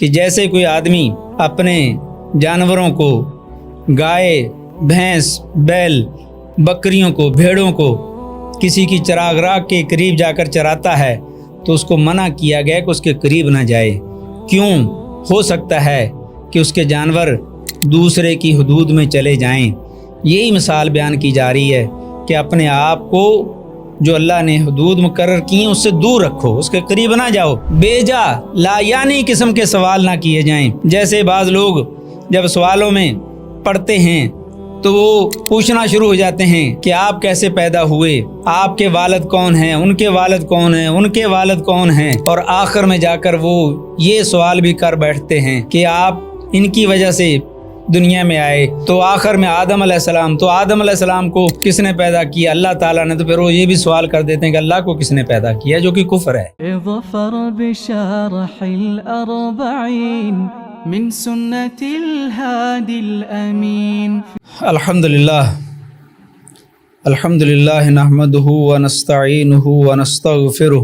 کہ جیسے کوئی آدمی اپنے جانوروں کو، گائے، بھینس، بیل، بکریوں کو، بھیڑوں کو کسی کی چراغ راہ کے قریب جا کر چراتا ہے تو اس کو منع کیا گیا کہ اس کے قریب نہ جائے۔ کیوں؟ ہو سکتا ہے کہ اس کے جانور دوسرے کی حدود میں چلے جائیں۔ یہی مثال بیان کی جا رہی ہے کہ اپنے آپ کو جو اللہ نے حدود مقرر کی ہیں اس سے دور رکھو، اس کے قریب نہ جاؤ۔ بے جا لا یعنی قسم کے سوال نہ کیے جائیں۔ جیسے بعض لوگ جب سوالوں میں پڑھتے ہیں تو وہ پوچھنا شروع ہو جاتے ہیں کہ آپ کیسے پیدا ہوئے، آپ کے والد کون ہیں، ان کے والد کون ہیں، ان کے والد کون ہیں، اور آخر میں جا کر وہ یہ سوال بھی کر بیٹھتے ہیں کہ آپ ان کی وجہ سے دنیا میں آئے۔ تو آخر میں آدم علیہ السلام، تو آدم علیہ السلام کو کس نے پیدا کیا؟ اللہ تعالیٰ نے۔ تو پھر وہ یہ بھی سوال کر دیتے ہیں کہ اللہ کو کس نے پیدا کیا، جو کہ کفر ہے۔ ظفر بشرح الأربعين من سنة الهادي الأمين۔ الحمد للہ نحمده ونستعینه ونستغفره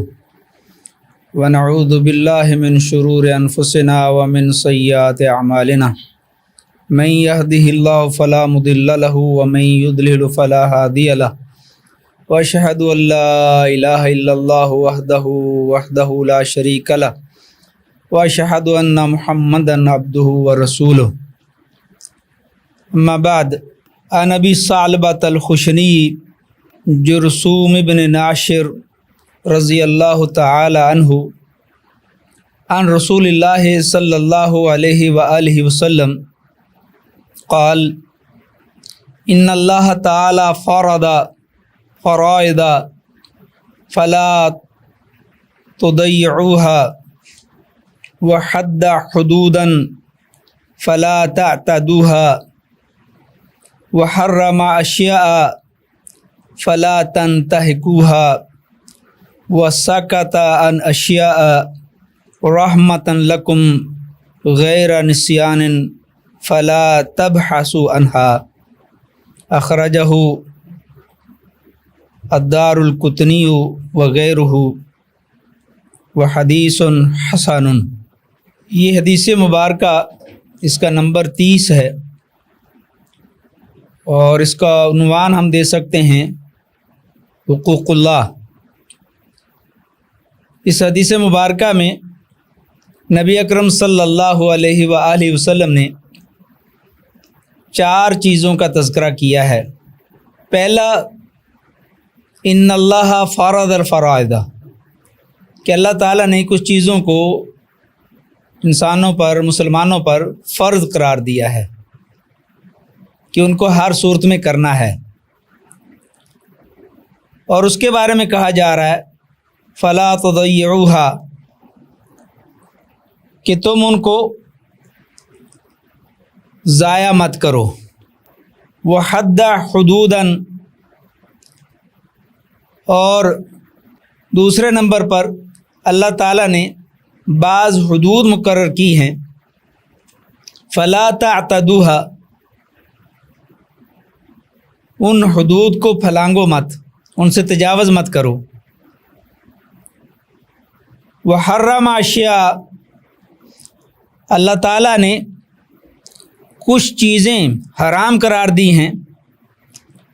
ونعوذ باللہ من شرور انفسنا ومن سیئات اعمالنا، من يهده الله فلا مضل له ومن يضلل فلا هادي له، واشهد ان لا اله الا الله وحده لا شريك له، واشهد ان محمدا عبده ورسوله۔ اما بعد، عن ابی ثعلبۃ الخشنی جرثوم بن ناشر رضی اللہ تعالی عنہ عن رسول اللہ صلی اللہ علیہ وآلہ وسلم قال ان اللہ تعالی فرض فرائض فلا تضيعوها وحد حدودا فلا تعتدوها وحرم اشیاء فلا تنتهكوها وسکت عن اشیاء رحمة لکم غیر نسیان فلا تبحثوا عنها، اخرجہ الدار القطنی وغیرہ وحدیث حسن۔ یہ حدیث مبارکہ اس کا نمبر 30 ہے، اور اس کا عنوان ہم دے سکتے ہیں حقوق اللہ۔ اس حدیث مبارکہ میں نبی اکرم صلی اللہ علیہ وآلہ وسلم نے 4 چیزوں کا تذکرہ کیا ہے۔ پہلا، ان اللہ فرض الفرائض، کہ اللہ تعالیٰ نے کچھ چیزوں کو انسانوں پر، مسلمانوں پر فرض قرار دیا ہے کہ ان کو ہر صورت میں کرنا ہے، اور اس کے بارے میں کہا جا رہا ہے فلا تضيعوها، کہ تم ان کو ضائع مت کرو۔ وحد حدودا، اور دوسرے نمبر پر اللہ تعالیٰ نے بعض حدود مقرر کی ہیں، فلا تعتدوها، ان حدود کو پھلانگو مت، ان سے تجاوز مت کرو۔ وحرم اشیاء، اللہ تعالیٰ نے کچھ چیزیں حرام قرار دی ہیں،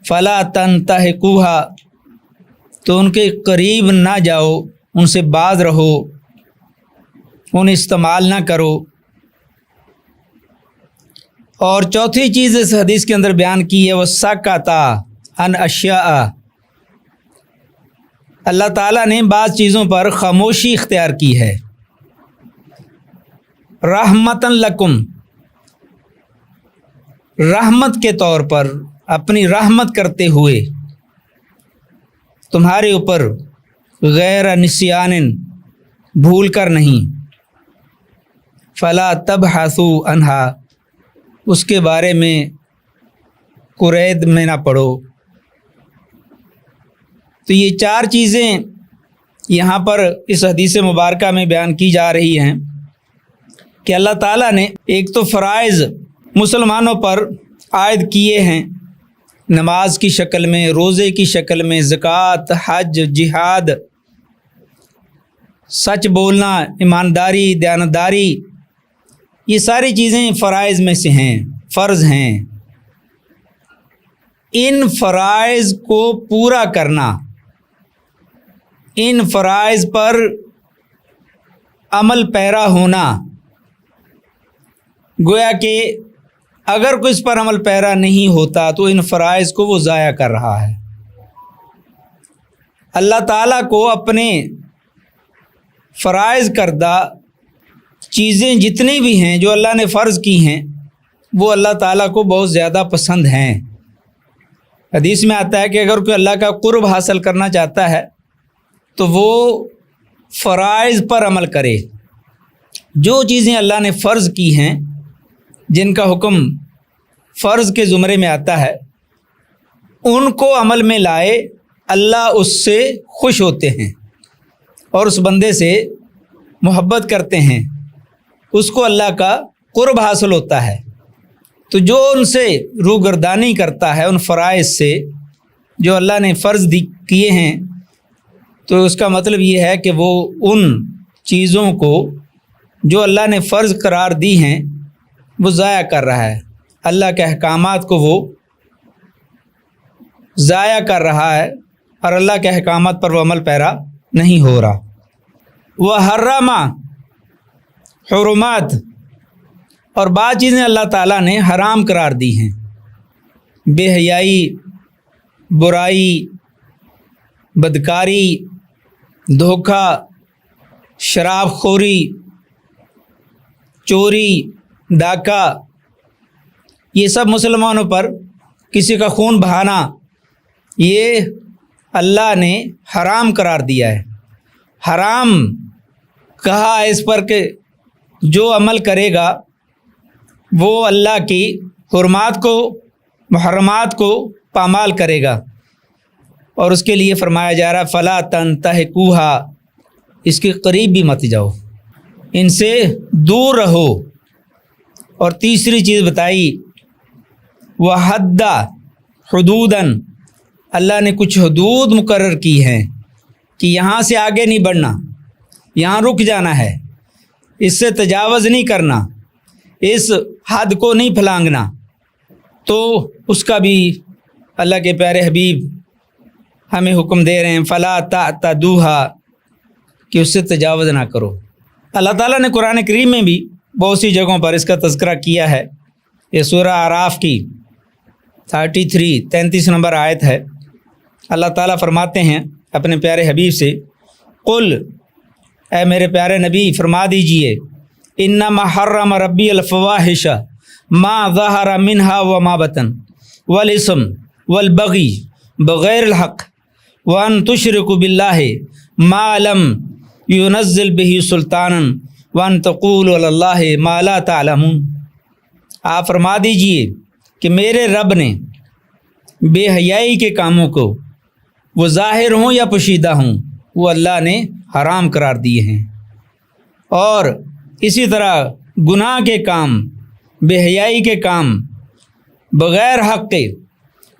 فلا تنتهكوها، تو ان کے قریب نہ جاؤ، ان سے باز رہو، انہیں استعمال نہ کرو۔ اور چوتھی چیز اس حدیث کے اندر بیان کی ہے وہ سکت عن اشیاء، اللہ تعالیٰ نے بعض چیزوں پر خاموشی اختیار کی ہے، رحمتاً لکم، رحمت کے طور پر، اپنی رحمت کرتے ہوئے تمہارے اوپر، غیر نسیان، بھول کر نہیں، فلا تبحثوا عنہا، اس کے بارے میں قرید میں نہ پڑھو۔ تو یہ 4 چیزیں یہاں پر اس حدیث مبارکہ میں بیان کی جا رہی ہیں کہ اللہ تعالیٰ نے ایک تو فرائض مسلمانوں پر عائد کیے ہیں، نماز کی شکل میں، روزے کی شکل میں، زکوٰۃ، حج، جہاد، سچ بولنا، ایمانداری، دیانتداری، یہ ساری چیزیں فرائض میں سے ہیں، فرض ہیں۔ ان فرائض کو پورا کرنا، ان فرائض پر عمل پیرا ہونا، گویا کہ اگر کوئی اس پر عمل پیرا نہیں ہوتا تو ان فرائض کو وہ ضائع کر رہا ہے۔ اللہ تعالیٰ کو اپنے فرائض کردہ چیزیں جتنی بھی ہیں جو اللہ نے فرض کی ہیں وہ اللہ تعالیٰ کو بہت زیادہ پسند ہیں۔ حدیث میں آتا ہے کہ اگر کوئی اللہ کا قرب حاصل کرنا چاہتا ہے تو وہ فرائض پر عمل کرے۔ جو چیزیں اللہ نے فرض کی ہیں، جن کا حکم فرض کے زمرے میں آتا ہے، ان کو عمل میں لائے، اللہ اس سے خوش ہوتے ہیں اور اس بندے سے محبت کرتے ہیں، اس کو اللہ کا قرب حاصل ہوتا ہے۔ تو جو ان سے روگردانی کرتا ہے، ان فرائض سے جو اللہ نے فرض کیے ہیں، تو اس کا مطلب یہ ہے کہ وہ ان چیزوں کو جو اللہ نے فرض قرار دی ہیں وہ ضائع کر رہا ہے، اللہ کے احکامات کو وہ ضائع کر رہا ہے اور اللہ کے احکامات پر وہ عمل پیرا نہیں ہو رہا۔ وَحَرَّمَ حرمات، اور بعض چیزیں اللہ تعالیٰ نے حرام قرار دی ہیں، بے حیائی، برائی، بدکاری، دھوکہ، شراب خوری، چوری، ڈاکہ، یہ سب مسلمانوں پر کسی کا خون بہانا، یہ اللہ نے حرام قرار دیا ہے۔ حرام کہا اس پر کہ جو عمل کرے گا وہ اللہ کی حرمات کو، محرمات کو پامال کرے گا، اور اس کے لیے فرمایا جا رہا فلا تنتہکوہا، اس کے قریب بھی مت جاؤ، ان سے دور رہو۔ اور تیسری چیز بتائی وحد حدوداً، اللہ نے کچھ حدود مقرر کی ہیں کہ یہاں سے آگے نہیں بڑھنا، یہاں رک جانا ہے، اس سے تجاوز نہیں کرنا، اس حد کو نہیں پھلانگنا۔ تو اس کا بھی اللہ کے پیارے حبیب ہمیں حکم دے رہے ہیں فلا تعتدوها، کہ اس سے تجاوز نہ کرو۔ اللہ تعالیٰ نے قرآن کریم میں بھی بہت سی جگہوں پر اس کا تذکرہ کیا ہے۔ یہ سورہ اعراف کی 33 نمبر آیت ہے۔ اللہ تعالیٰ فرماتے ہیں اپنے پیارے حبیب سے، قل، اے میرے پیارے نبی فرما دیجئے، انما حرم ربی الفواحش ما ظہر منها وما بطن والاسم والبغی بغیر الحق وان تشرکوا باللہ ما لم ينزل به سلطانا وان تقولوا علی اللہ ما لا تعلمون۔ آپ فرما دیجئے کہ میرے رب نے بے حیائی کے کاموں کو، وہ ظاہر ہوں یا پوشیدہ ہوں، وہ اللہ نے حرام قرار دیے ہیں، اور اسی طرح گناہ کے کام، بے حیائی کے کام بغیر حق کے،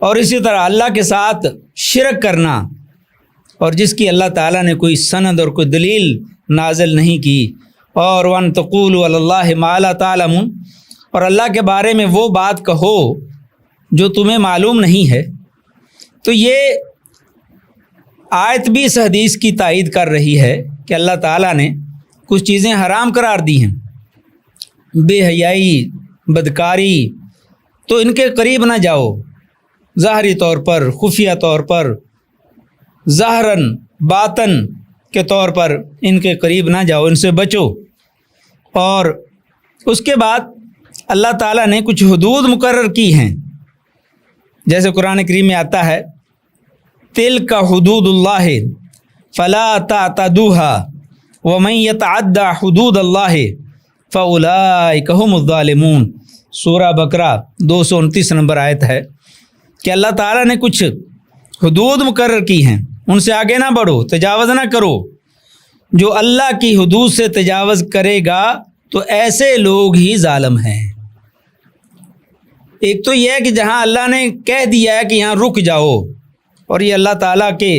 اور اسی طرح اللہ کے ساتھ شرک کرنا، اور جس کی اللہ تعالیٰ نے کوئی سند اور کوئی دلیل نازل نہیں کی، اور وَأَن تَقُولُوا عَلَى اللَّهِ مَا لَا تَعْلَمُونَ، اور اللہ کے بارے میں وہ بات کہو جو تمہیں معلوم نہیں ہے۔ تو یہ آیت بھی اس حدیث کی تائید کر رہی ہے کہ اللہ تعالیٰ نے کچھ چیزیں حرام قرار دی ہیں، بے حیائی، بدکاری، تو ان کے قریب نہ جاؤ، ظاہری طور پر، خفیہ طور پر، ظاہراً باطن کے طور پر ان کے قریب نہ جاؤ، ان سے بچو۔ اور اس کے بعد اللہ تعالیٰ نے کچھ حدود مقرر کی ہیں، جیسے قرآن کریم میں آتا ہے تلک حدود اللہ فلا تعتدوها ومن يتعد حدود اللہ فاولئک هم الظالمون۔ سورہ بقرہ 229 نمبر آیت ہے کہ اللہ تعالیٰ نے کچھ حدود مقرر کی ہیں، ان سے آگے نہ بڑھو، تجاوز نہ کرو۔ جو اللہ کی حدود سے تجاوز کرے گا تو ایسے لوگ ہی ظالم ہیں۔ ایک تو یہ ہے کہ جہاں اللہ نے کہہ دیا ہے کہ یہاں رک جاؤ، اور یہ اللہ تعالیٰ کے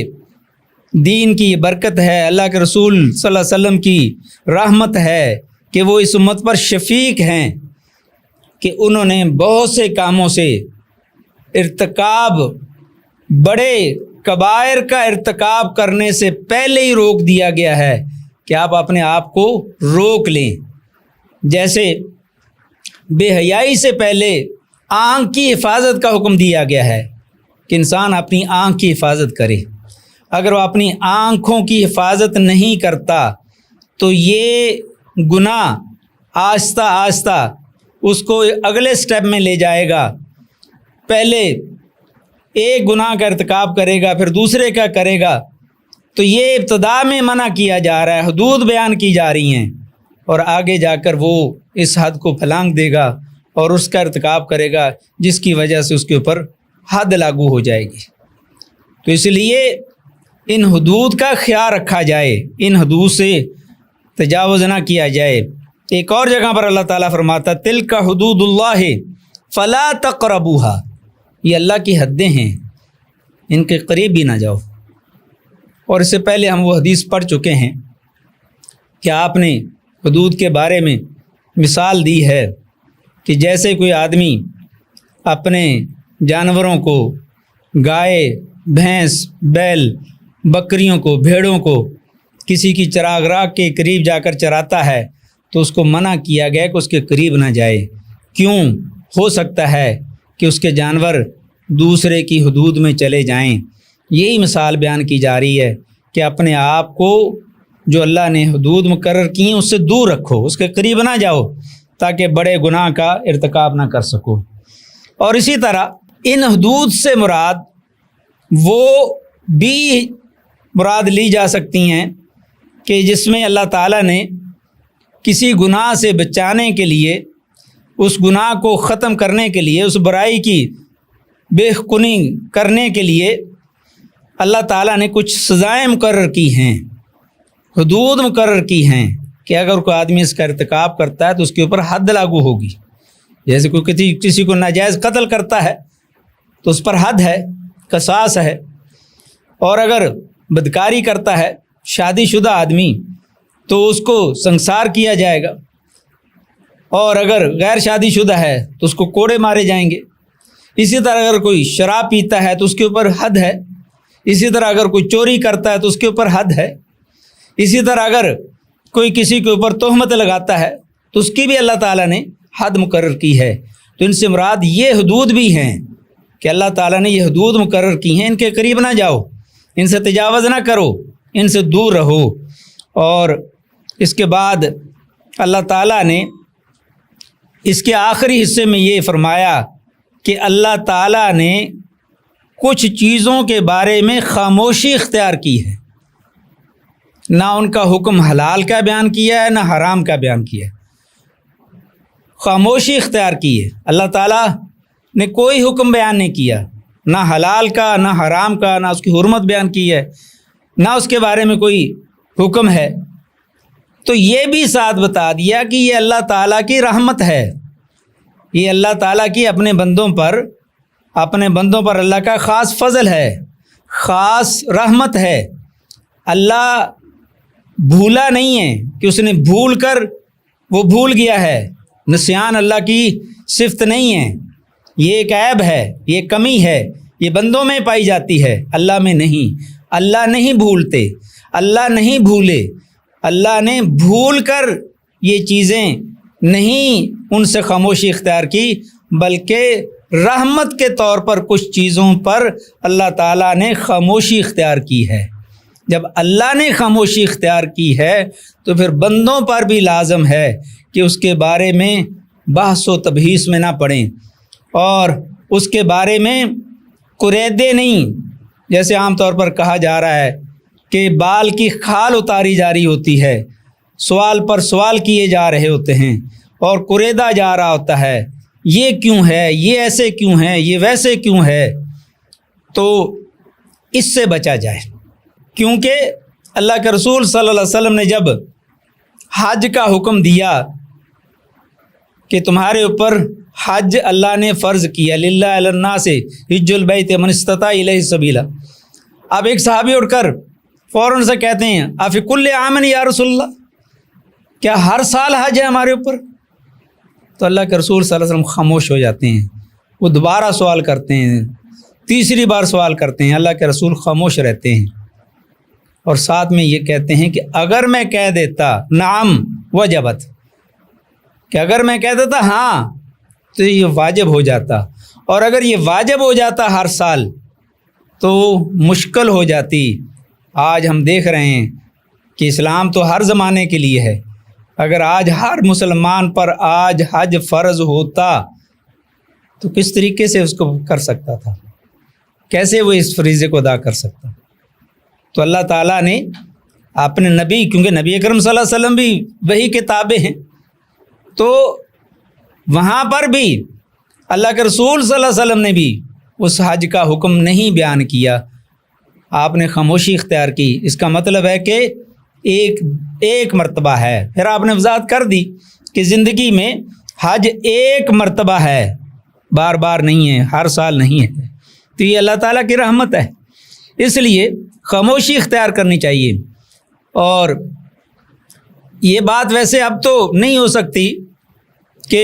دین کی برکت ہے، اللہ کے رسول صلی اللہ علیہ وسلم کی رحمت ہے کہ وہ اس امت پر شفیق ہیں کہ انہوں نے بہت سے کاموں سے ارتکاب، بڑے کبائر کا ارتکاب کرنے سے پہلے ہی روک دیا گیا ہے کہ آپ اپنے آپ کو روک لیں۔ جیسے بے حیائی سے پہلے آنکھ کی حفاظت کا حکم دیا گیا ہے کہ انسان اپنی آنکھ کی حفاظت کرے۔ اگر وہ اپنی آنکھوں کی حفاظت نہیں کرتا تو یہ گناہ آہستہ آہستہ اس کو اگلے سٹیپ میں لے جائے گا۔ پہلے ایک گناہ کا ارتکاب کرے گا، پھر دوسرے کا کرے گا۔ تو یہ ابتدا میں منع کیا جا رہا ہے، حدود بیان کی جا رہی ہیں، اور آگے جا کر وہ اس حد کو پھلانگ دے گا اور اس کا ارتکاب کرے گا جس کی وجہ سے اس کے اوپر حد لاگو ہو جائے گی۔ تو اس لیے ان حدود کا خیال رکھا جائے، ان حدود سے تجاوز نہ کیا جائے۔ ایک اور جگہ پر اللہ تعالیٰ فرماتا تلک حدود اللہ فلا تقربوها، یہ اللہ کی حدیں ہیں، ان کے قریب بھی نہ جاؤ۔ اور اس سے پہلے ہم وہ حدیث پڑھ چکے ہیں کہ آپ نے حدود کے بارے میں مثال دی ہے کہ جیسے کوئی آدمی اپنے جانوروں کو، گائے، بھینس، بیل، بکریوں کو، بھیڑوں کو کسی کی چراغ راہ کے قریب جا کر چراتا ہے تو اس کو منع کیا گیا کہ اس کے قریب نہ جائے۔ کیوں؟ ہو سکتا ہے کہ اس کے جانور دوسرے کی حدود میں چلے جائیں۔ یہی مثال بیان کی جا رہی ہے کہ اپنے آپ کو جو اللہ نے حدود مقرر کی ہیں اس سے دور رکھو، اس کے قریب نہ جاؤ تاکہ بڑے گناہ کا ارتکاب نہ کر سکو۔ اور اسی طرح ان حدود سے مراد وہ بھی مراد لی جا سکتی ہیں کہ جس میں اللہ تعالیٰ نے کسی گناہ سے بچانے کے لیے، اس گناہ کو ختم کرنے کے لیے، اس برائی کی بے خونی کرنے کے لیے اللہ تعالیٰ نے کچھ سزائیں مقرر کی ہیں، حدود مقرر کی ہیں کہ اگر کوئی آدمی اس کا ارتکاب کرتا ہے تو اس کے اوپر حد لاگو ہوگی۔ جیسے کوئی کسی کو ناجائز قتل کرتا ہے تو اس پر حد ہے، قصاص ہے، اور اگر بدکاری کرتا ہے شادی شدہ آدمی تو اس کو سنسار کیا جائے گا، اور اگر غیر شادی شدہ ہے تو اس کو کوڑے مارے جائیں گے۔ اسی طرح اگر کوئی شراب پیتا ہے تو اس کے اوپر حد ہے، اسی طرح اگر کوئی چوری کرتا ہے تو اس کے اوپر حد ہے، اسی طرح اگر کوئی کسی کے اوپر تہمت لگاتا ہے تو اس کی بھی اللہ تعالیٰ نے حد مقرر کی ہے۔ تو ان سے مراد یہ حدود بھی ہیں کہ اللہ تعالیٰ نے یہ حدود مقرر کی ہیں، ان کے قریب نہ جاؤ، ان سے تجاوز نہ کرو، ان سے دور رہو۔ اور اس کے بعد اللہ تعالیٰ نے اس کے آخری حصے میں یہ فرمایا کہ اللہ تعالیٰ نے کچھ چیزوں کے بارے میں خاموشی اختیار کی ہے، نہ ان کا حکم حلال کا بیان کیا ہے نہ حرام کا بیان کیا ہے، خاموشی اختیار کی ہے۔ اللہ تعالیٰ نے کوئی حکم بیان نہیں کیا، نہ حلال کا نہ حرام کا، نہ اس کی حرمت بیان کی ہے، نہ اس کے بارے میں کوئی حکم ہے۔ تو یہ بھی ساتھ بتا دیا کہ یہ اللہ تعالیٰ کی رحمت ہے، یہ اللہ تعالیٰ کی اپنے بندوں پر اللہ کا خاص فضل ہے، خاص رحمت ہے۔ اللہ بھولا نہیں ہے کہ اس نے بھول کر وہ بھول گیا ہے، نسیان اللہ کی صفت نہیں ہے، یہ ایک عیب ہے، یہ کمی ہے، یہ بندوں میں پائی جاتی ہے، اللہ میں نہیں۔ اللہ نہیں بھولتے، اللہ نہیں بھولے، اللہ نے بھول کر یہ چیزیں نہیں ان سے خاموشی اختیار کی، بلکہ رحمت کے طور پر کچھ چیزوں پر اللہ تعالیٰ نے خاموشی اختیار کی ہے۔ جب اللہ نے خاموشی اختیار کی ہے تو پھر بندوں پر بھی لازم ہے کہ اس کے بارے میں بحث و تبحیث میں نہ پڑیں اور اس کے بارے میں قریدے نہیں، جیسے عام طور پر کہا جا رہا ہے کہ بال کی کھال اتاری جا رہی ہوتی ہے، سوال پر سوال کیے جا رہے ہوتے ہیں اور قریدا جا رہا ہوتا ہے، یہ کیوں ہے، یہ ایسے کیوں ہے، یہ ویسے کیوں ہے۔ تو اس سے بچا جائے، کیونکہ اللہ کے رسول صلی اللہ علیہ وسلم نے جب حج کا حکم دیا کہ تمہارے اوپر حج اللہ نے فرض کیا، للہ علی الناس حج البیت من استطاع الیہ سبیلا، اب ایک صحابی اٹھ کر فوراً سے کہتے ہیں افی کل عام یا رسول اللہ، کیا ہر سال حج ہے ہمارے اوپر؟ تو اللہ کے رسول صلی اللہ علیہ وسلم خاموش ہو جاتے ہیں، وہ دوبارہ سوال کرتے ہیں، تیسری بار سوال کرتے ہیں، اللہ کے رسول خاموش رہتے ہیں اور ساتھ میں یہ کہتے ہیں کہ اگر میں کہہ دیتا نعم وجبت، کہ اگر میں کہہ دیتا ہاں تو یہ واجب ہو جاتا، اور اگر یہ واجب ہو جاتا ہر سال تو مشکل ہو جاتی۔ آج ہم دیکھ رہے ہیں کہ اسلام تو ہر زمانے کے لیے ہے، اگر آج ہر مسلمان پر آج حج فرض ہوتا تو کس طریقے سے اس کو کر سکتا تھا، کیسے وہ اس فریضے کو ادا کر سکتا؟ تو اللہ تعالیٰ نے اپنے نبی، کیونکہ نبی اکرم صلی اللہ علیہ وسلم بھی وہی کے تابع ہیں، تو وہاں پر بھی اللہ کے رسول صلی اللہ علیہ وسلم نے بھی اس حج کا حکم نہیں بیان کیا، آپ نے خاموشی اختیار کی۔ اس کا مطلب ہے کہ ایک مرتبہ ہے، پھر آپ نے وضاحت کر دی کہ زندگی میں حج ایک مرتبہ ہے، بار بار نہیں ہے، ہر سال نہیں ہے، تو یہ اللہ تعالیٰ کی رحمت ہے، اس لیے خاموشی اختیار کرنی چاہیے۔ اور یہ بات ویسے اب تو نہیں ہو سکتی کہ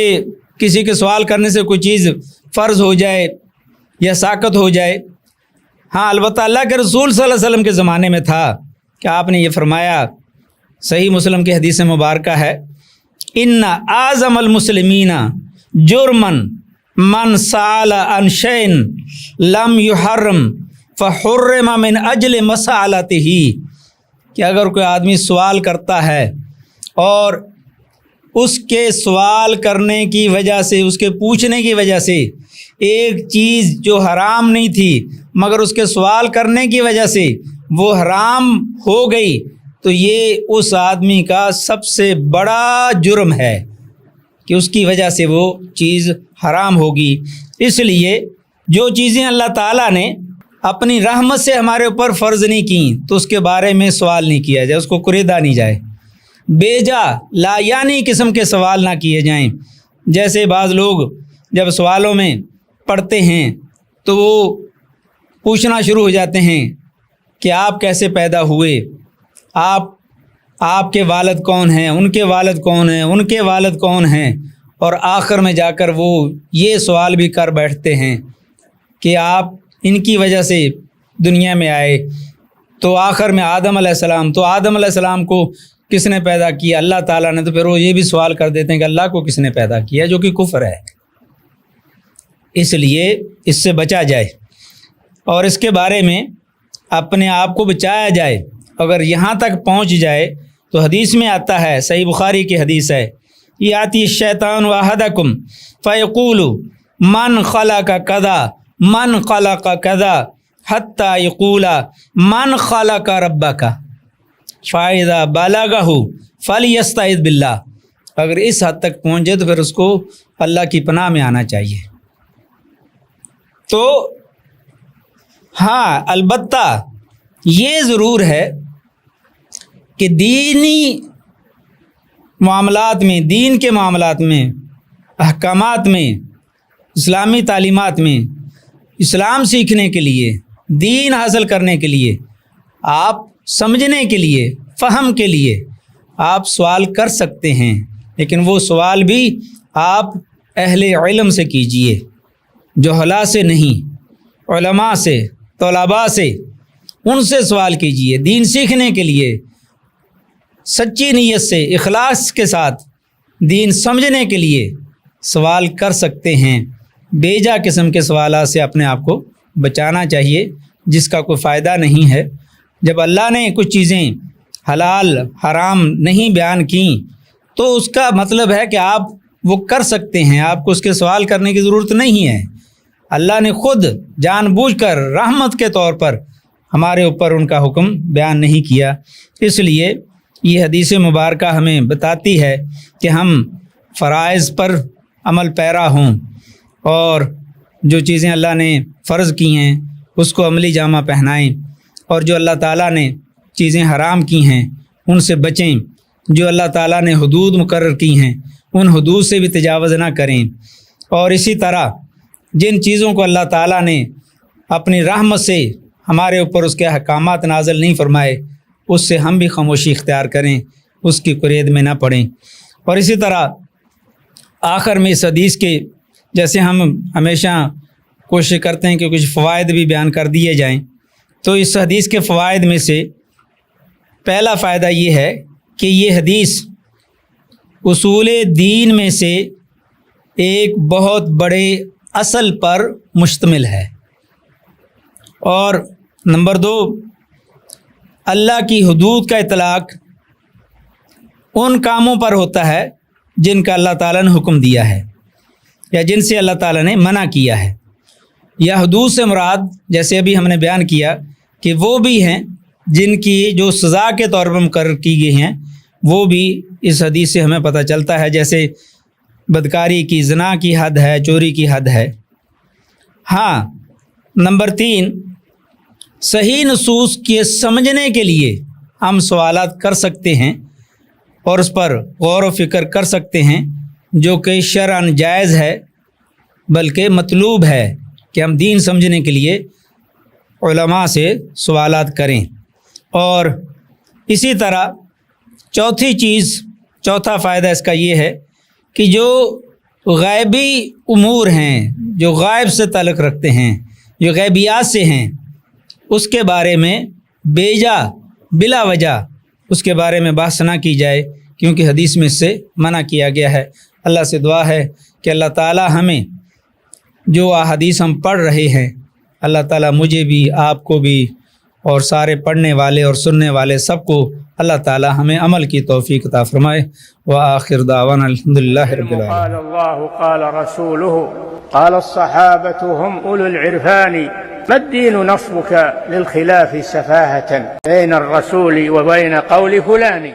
کسی کے سوال کرنے سے کوئی چیز فرض ہو جائے یا ساقط ہو جائے۔ ہاں البتہ اللہ کے رسول صلی اللہ علیہ وسلم کے زمانے میں تھا کہ آپ نے یہ فرمایا، صحیح مسلم کی حدیث مبارکہ ہے، ان اعظم المسلمین جرمن من سأل عن شيء لم يحرم فحرم من اجل مسألته، کہ اگر کوئی آدمی سوال کرتا ہے اور اس کے سوال کرنے کی وجہ سے، اس کے پوچھنے کی وجہ سے ایک چیز جو حرام نہیں تھی مگر اس کے سوال کرنے کی وجہ سے وہ حرام ہو گئی، تو یہ اس آدمی کا سب سے بڑا جرم ہے کہ اس کی وجہ سے وہ چیز حرام ہوگی۔ اس لیے جو چیزیں اللہ تعالیٰ نے اپنی رحمت سے ہمارے اوپر فرض نہیں کیں تو اس کے بارے میں سوال نہیں کیا جائے، اس کو کریدا نہیں جائے، بیجا لا یعنی قسم کے سوال نہ کیے جائیں۔ جیسے بعض لوگ جب سوالوں میں پڑھتے ہیں تو وہ پوچھنا شروع ہو جاتے ہیں کہ آپ کیسے پیدا ہوئے، آپ کے والد کون ہیں، ان کے والد کون ہیں، ان کے والد کون ہیں، اور آخر میں جا کر وہ یہ سوال بھی کر بیٹھتے ہیں کہ آپ ان کی وجہ سے دنیا میں آئے، تو آخر میں آدم علیہ السلام، تو آدم علیہ السلام کو کس نے پیدا کیا؟ اللہ تعالیٰ نے۔ تو پھر وہ یہ بھی سوال کر دیتے ہیں کہ اللہ کو کس نے پیدا کیا، جو کہ کفر ہے۔ اس لیے اس سے بچا جائے اور اس کے بارے میں اپنے آپ کو بچایا جائے۔ اگر یہاں تک پہنچ جائے تو حدیث میں آتا ہے، صحیح بخاری کی حدیث ہے، یاتی الشیطان واحدکم فیقول من خلق کذا من خلق کذا حتی یقول من خلق ربک فاذا بلغہ فلیستعذ باللہ۔ اگر اس حد تک پہنچ جائے تو پھر اس کو اللہ کی پناہ میں آنا چاہیے۔ تو ہاں البتہ یہ ضرور ہے کہ دینی معاملات میں، دین کے معاملات میں، احکامات میں، اسلامی تعلیمات میں، اسلام سیکھنے کے لیے، دین حاصل کرنے کے لیے، آپ سمجھنے کے لیے، فہم کے لیے آپ سوال کر سکتے ہیں، لیکن وہ سوال بھی آپ اہل علم سے کیجئے، جہلاء سے نہیں، علماء سے، طلباء سے، ان سے سوال کیجئے۔ دین سیکھنے کے لیے سچی نیت سے، اخلاص کے ساتھ دین سمجھنے کے لیے سوال کر سکتے ہیں۔ بیجا قسم کے سوالات سے اپنے آپ کو بچانا چاہیے جس کا کوئی فائدہ نہیں ہے۔ جب اللہ نے کچھ چیزیں حلال حرام نہیں بیان کیں تو اس کا مطلب ہے کہ آپ وہ کر سکتے ہیں، آپ کو اس کے سوال کرنے کی ضرورت نہیں ہے۔ اللہ نے خود جان بوجھ کر رحمت کے طور پر ہمارے اوپر ان کا حکم بیان نہیں کیا۔ اس لیے یہ حدیث مبارکہ ہمیں بتاتی ہے کہ ہم فرائض پر عمل پیرا ہوں اور جو چیزیں اللہ نے فرض کی ہیں اس کو عملی جامہ پہنائیں، اور جو اللہ تعالیٰ نے چیزیں حرام کی ہیں ان سے بچیں، جو اللہ تعالیٰ نے حدود مقرر کی ہیں ان حدود سے بھی تجاوز نہ کریں، اور اسی طرح جن چیزوں کو اللہ تعالیٰ نے اپنی رحمت سے ہمارے اوپر اس کے احکامات نازل نہیں فرمائے اس سے ہم بھی خاموشی اختیار کریں، اس کی قرید میں نہ پڑیں۔ اور اسی طرح آخر میں اس حدیث کے جیسے ہم ہمیشہ کوشش کرتے ہیں کہ کچھ فوائد بھی بیان کر دیے جائیں، تو اس حدیث کے فوائد میں سے پہلا فائدہ یہ ہے کہ یہ حدیث اصول دین میں سے ایک بہت بڑے اصل پر مشتمل ہے۔ اور نمبر 2، اللہ کی حدود کا اطلاق ان کاموں پر ہوتا ہے جن کا اللہ تعالیٰ نے حکم دیا ہے یا جن سے اللہ تعالیٰ نے منع کیا ہے، یا حدود سے مراد جیسے ابھی ہم نے بیان کیا کہ وہ بھی ہیں جن کی جو سزا کے طور پر مقرر کی گئی ہیں، وہ بھی اس حدیث سے ہمیں پتہ چلتا ہے، جیسے بدکاری کی، زنا کی حد ہے، چوری کی حد ہے۔ ہاں، نمبر 3، صحیح نصوص کے سمجھنے کے لیے ہم سوالات کر سکتے ہیں اور اس پر غور و فکر کر سکتے ہیں، جو کہ شرعاً جائز ہے بلکہ مطلوب ہے کہ ہم دین سمجھنے کے لیے علماء سے سوالات کریں۔ اور اسی طرح چوتھا فائدہ اس کا یہ ہے کہ جو غیبی امور ہیں، جو غائب سے تعلق رکھتے ہیں، جو غیبیات سے ہیں، اس کے بارے میں بلا وجہ اس کے بارے میں بحث نہ کی جائے، کیونکہ حدیث میں اس سے منع کیا گیا ہے۔ اللہ سے دعا ہے کہ اللہ تعالی ہمیں جو احادیث ہم پڑھ رہے ہیں، اللہ تعالی مجھے بھی، آپ کو بھی، اور سارے پڑھنے والے اور سننے والے سب کو اللہ تعالی ہمیں عمل کی توفیق عطا فرمائے۔ وآخر دعوانا الحمدللہ رب العالمین۔ قال الله قال رسوله قال الصحابة هم أولو العرفان ما الدين نصبك للخلاف سفاهة بين الرسول وبين قول فلان